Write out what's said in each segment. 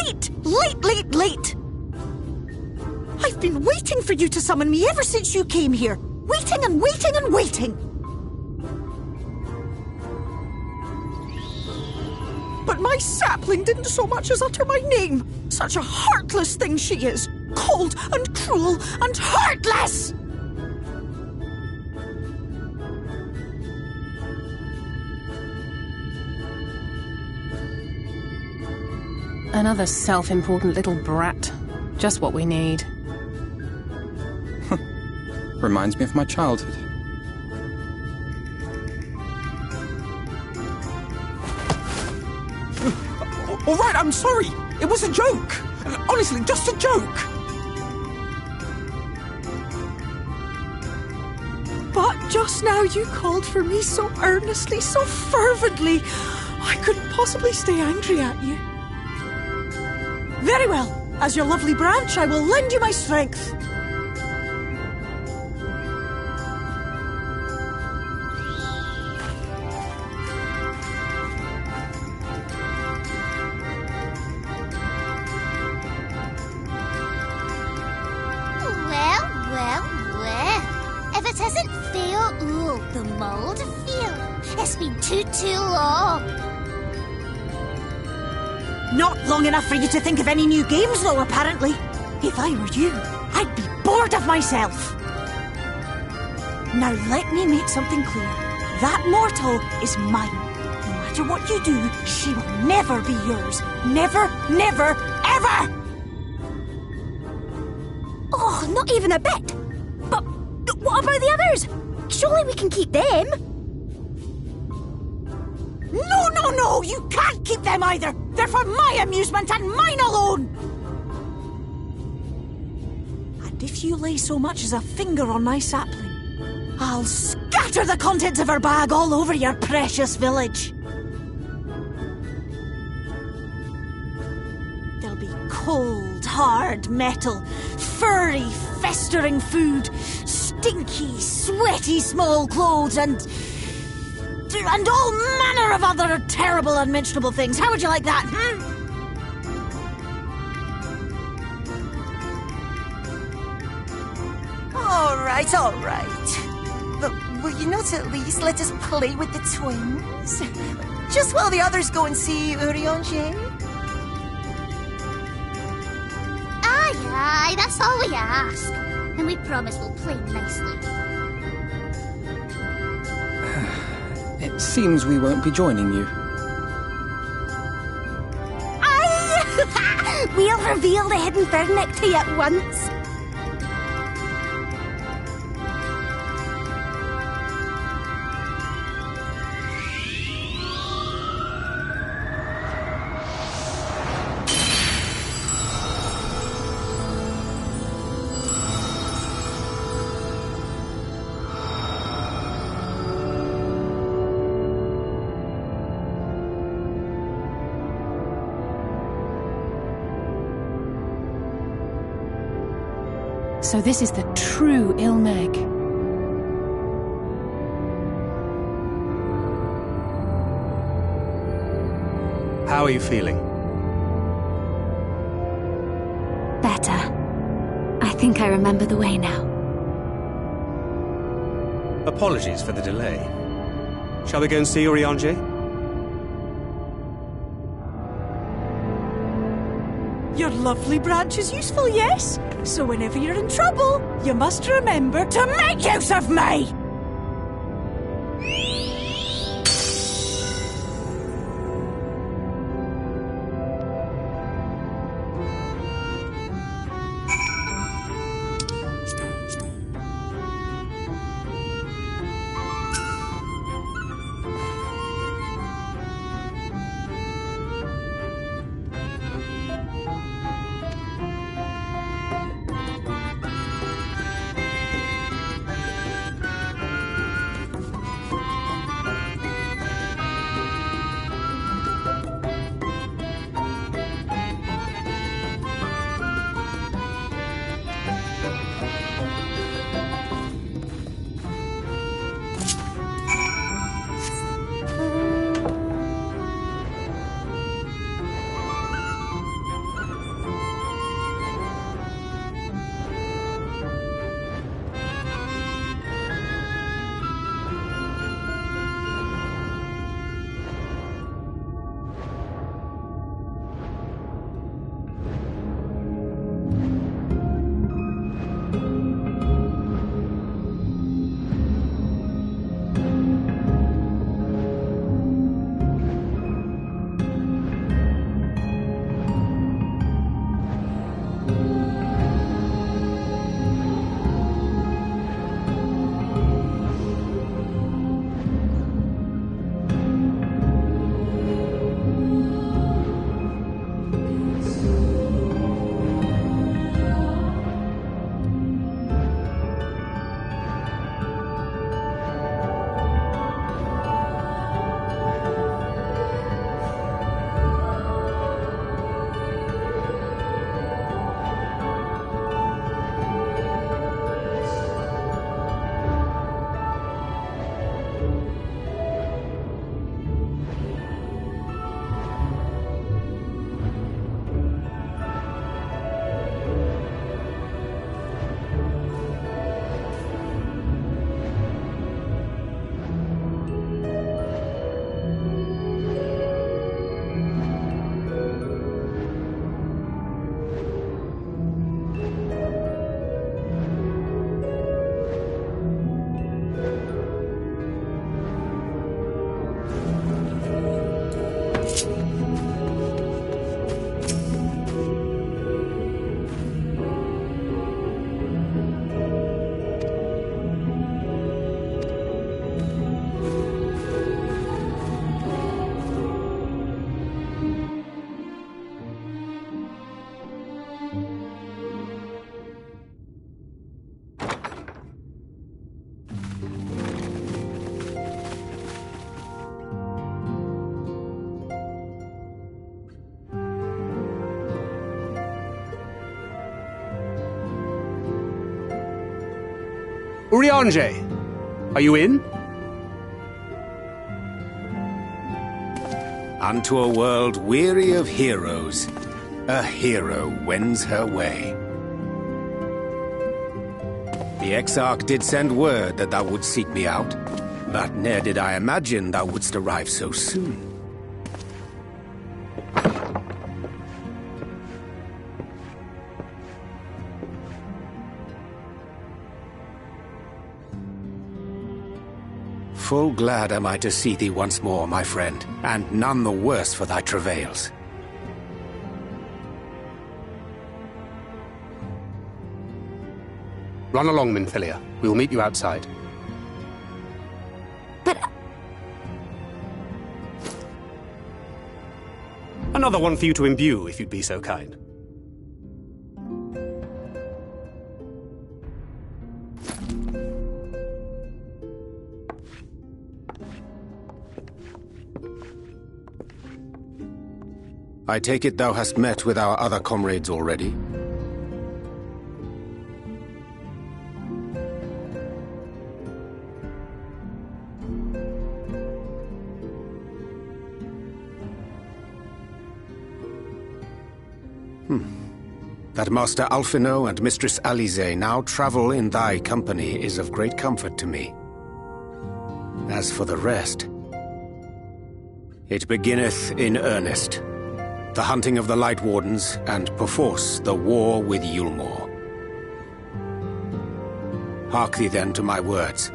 late! Late, late, late! I've been waiting for you to summon me ever since you came here. Waiting and waiting and waiting. But my sapling didn't so much as utter my name. Such a heartless thing she is. Cold and cruel and heartless! Another self-important little brat. Just what we need. Reminds me of my childhood. All right, I'm sorry. It was a joke. Honestly, just a joke. But just now you called for me so earnestly, so fervently. I couldn't possibly stay angry at you. Very well. As your lovely branch, I will lend you my strength. The mould feel. It's been too long. Not long enough for you to think of any new games, though, apparently. If I were you, I'd be bored of myself. Now let me make something clear. That mortal is mine. No matter what you do, she will never be yours. Never, never, ever! Oh, not even a bit. But what about the others? Surely we can keep them. No, you can't keep them either. They're for my amusement and mine alone. And if you lay so much as a finger on my sapling, I'll scatter the contents of her bag all over your precious village. There'll be cold, hard metal, furry, festering food, stinky, sweaty small clothes, and all manner of other terrible, unmentionable things. How would you like that, All right. But will you not at least let us play with the twins? Just while the others go and see Urianger? Aye, that's all we ask. And we promise we'll play nicely. It seems we won't be joining you. Aye! We'll reveal the hidden verdict to you at once. So this is the true Ilmeg. How are you feeling? Better. I think I remember the way now. Apologies for the delay. Shall we go and see Urianger? Your lovely branch is useful, yes? So whenever you're in trouble, you must remember to make use of me! Urianger, are you in? Unto a world weary of heroes, a hero wends her way. The Exarch did send word that thou wouldst seek me out, but ne'er did I imagine thou wouldst arrive so soon. Full glad am I to see thee once more, my friend, and none the worse for thy travails. Run along, Minfilia. We will meet you outside. But... Another one for you to imbue, if you'd be so kind. I take it thou hast met with our other comrades already? That Master Alphino and Mistress Alize now travel in thy company is of great comfort to me. As for the rest, it beginneth in earnest. The hunting of the Light Wardens, and perforce the war with Yulmore. Hark thee then to my words,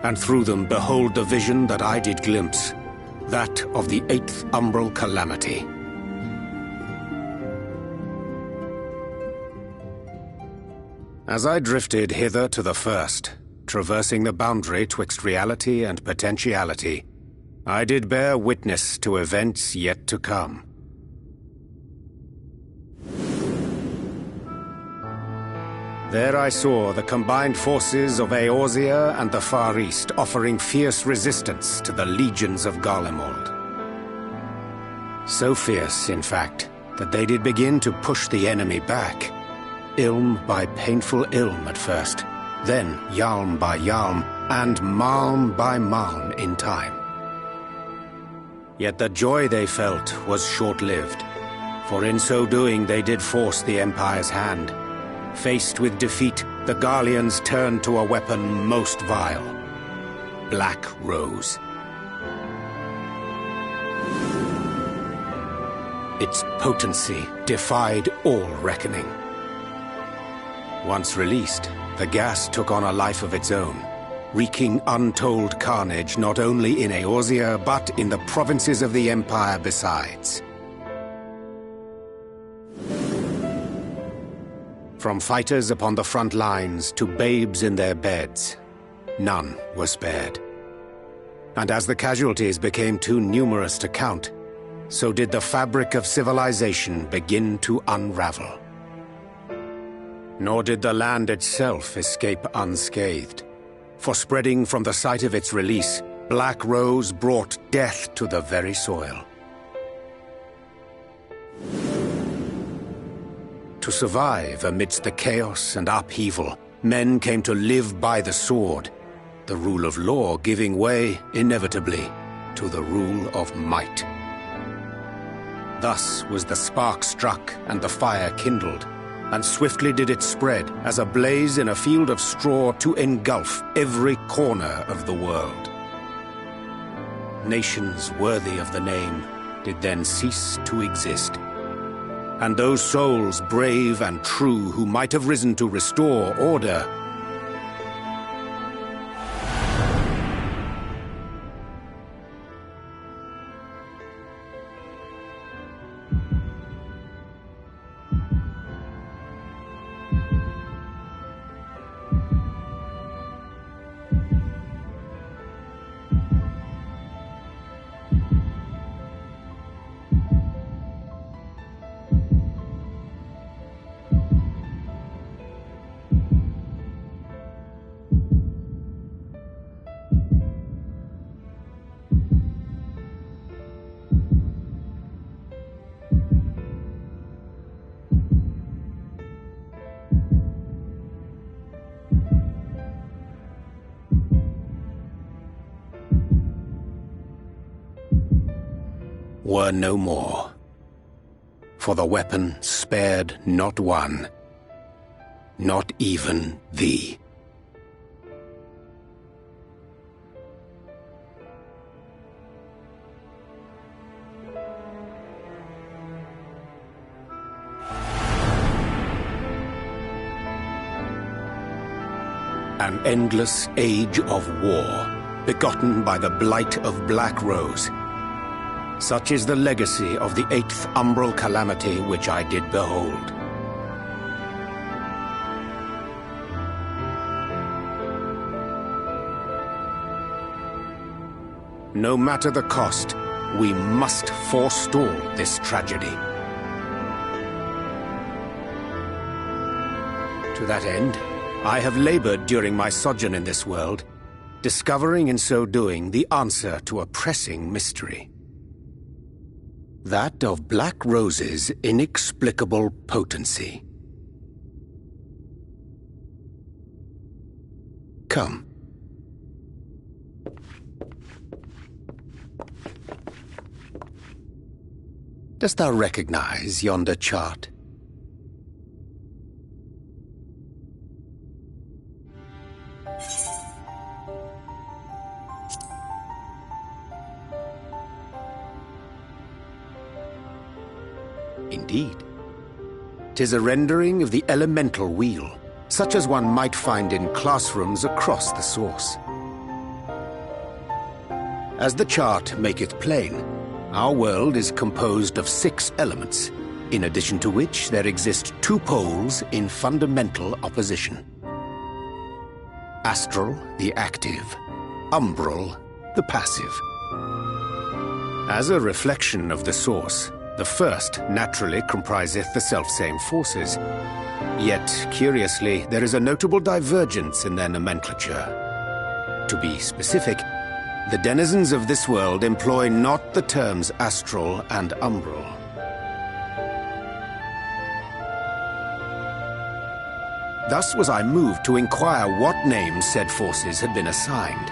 and through them behold the vision that I did glimpse, that of the 8th umbral calamity. As I drifted hither to the first, traversing the boundary twixt reality and potentiality, I did bear witness to events yet to come. There I saw the combined forces of Eorzea and the Far East offering fierce resistance to the legions of Garlemald. So fierce, in fact, that they did begin to push the enemy back. Ilm by painful Ilm at first, then Yalm by Yalm, and Malm by Malm in time. Yet the joy they felt was short-lived, for in so doing they did force the Empire's hand. Faced with defeat, the Garleans turned to a weapon most vile: Black Rose. Its potency defied all reckoning. Once released, the gas took on a life of its own, wreaking untold carnage not only in Eorzea, but in the provinces of the Empire besides. From fighters upon the front lines to babes in their beds, none were spared. And as the casualties became too numerous to count, so did the fabric of civilization begin to unravel. Nor did the land itself escape unscathed, for spreading from the site of its release, Black Rose brought death to the very soil. To survive amidst the chaos and upheaval, men came to live by the sword, the rule of law giving way, inevitably, to the rule of might. Thus was the spark struck and the fire kindled, and swiftly did it spread as a blaze in a field of straw to engulf every corner of the world. Nations worthy of the name did then cease to exist. And those souls brave and true who might have risen to restore order were no more. For the weapon spared not one, not even thee. An endless age of war, begotten by the blight of Black Rose. Such is the legacy of the 8th umbral calamity which I did behold. No matter the cost, we must forestall this tragedy. To that end, I have labored during my sojourn in this world, discovering in so doing the answer to a pressing mystery. That of Black Rose's inexplicable potency. Come. Dost thou recognize yonder chart? Indeed. 'Tis a rendering of the elemental wheel, such as one might find in classrooms across the source. As the chart maketh plain, our world is composed of 6 elements, in addition to which there exist 2 poles in fundamental opposition. Astral, the active; umbral, the passive. As a reflection of the source, the first naturally compriseth the selfsame forces. Yet, curiously, there is a notable divergence in their nomenclature. To be specific, the denizens of this world employ not the terms astral and umbral. Thus was I moved to inquire what names said forces had been assigned.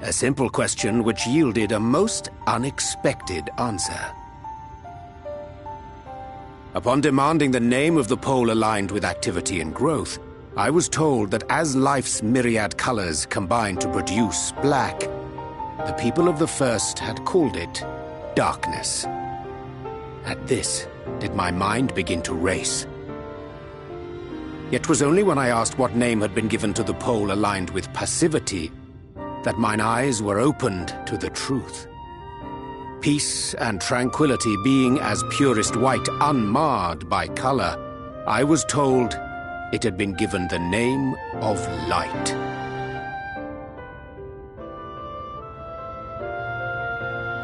A simple question which yielded a most unexpected answer. Upon demanding the name of the pole aligned with activity and growth, I was told that as life's myriad colors combine to produce black, the people of the first had called it darkness. At this, did my mind begin to race. Yet 'twas only when I asked what name had been given to the pole aligned with passivity that mine eyes were opened to the truth. Peace and tranquility being as purest white, unmarred by color, I was told it had been given the name of light.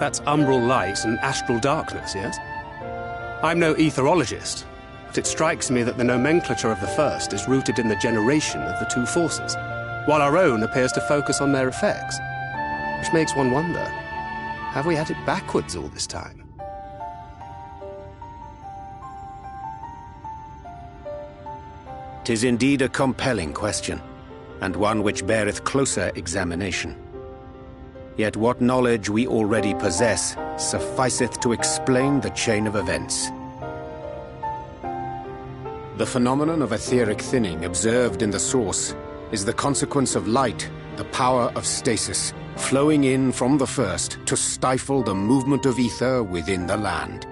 That's umbral light and astral darkness, yes? I'm no etherologist, but it strikes me that the nomenclature of the first is rooted in the generation of the 2 forces, while our own appears to focus on their effects. Which makes one wonder, have we had it backwards all this time? "'Tis indeed a compelling question, and one which beareth closer examination. Yet what knowledge we already possess sufficeth to explain the chain of events. The phenomenon of etheric thinning observed in the source is the consequence of light, the power of stasis, flowing in from the first to stifle the movement of ether within the land.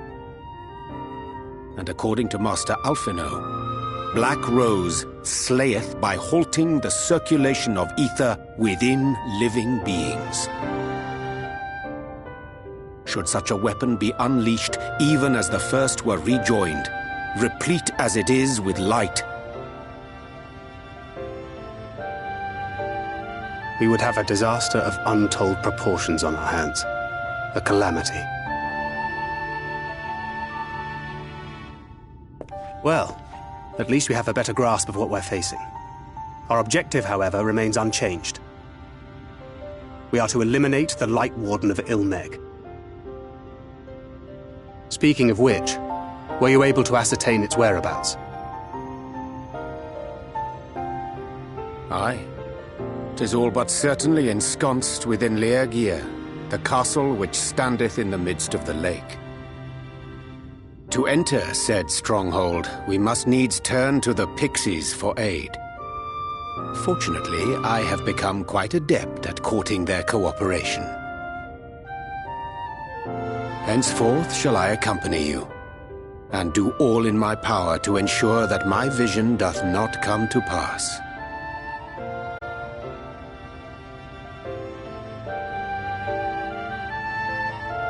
And according to Master Alphino, Black Rose slayeth by halting the circulation of ether within living beings. Should such a weapon be unleashed even as the first were rejoined, replete as it is with light, we would have a disaster of untold proportions on our hands. A calamity. Well, at least we have a better grasp of what we're facing. Our objective, however, remains unchanged. We are to eliminate the Light Warden of Ilmeg. Speaking of which, were you able to ascertain its whereabouts? Aye. 'Tis all but certainly ensconced within Leergear, the castle which standeth in the midst of the lake. To enter said stronghold, we must needs turn to the pixies for aid. Fortunately, I have become quite adept at courting their cooperation. Henceforth shall I accompany you, and do all in my power to ensure that my vision doth not come to pass.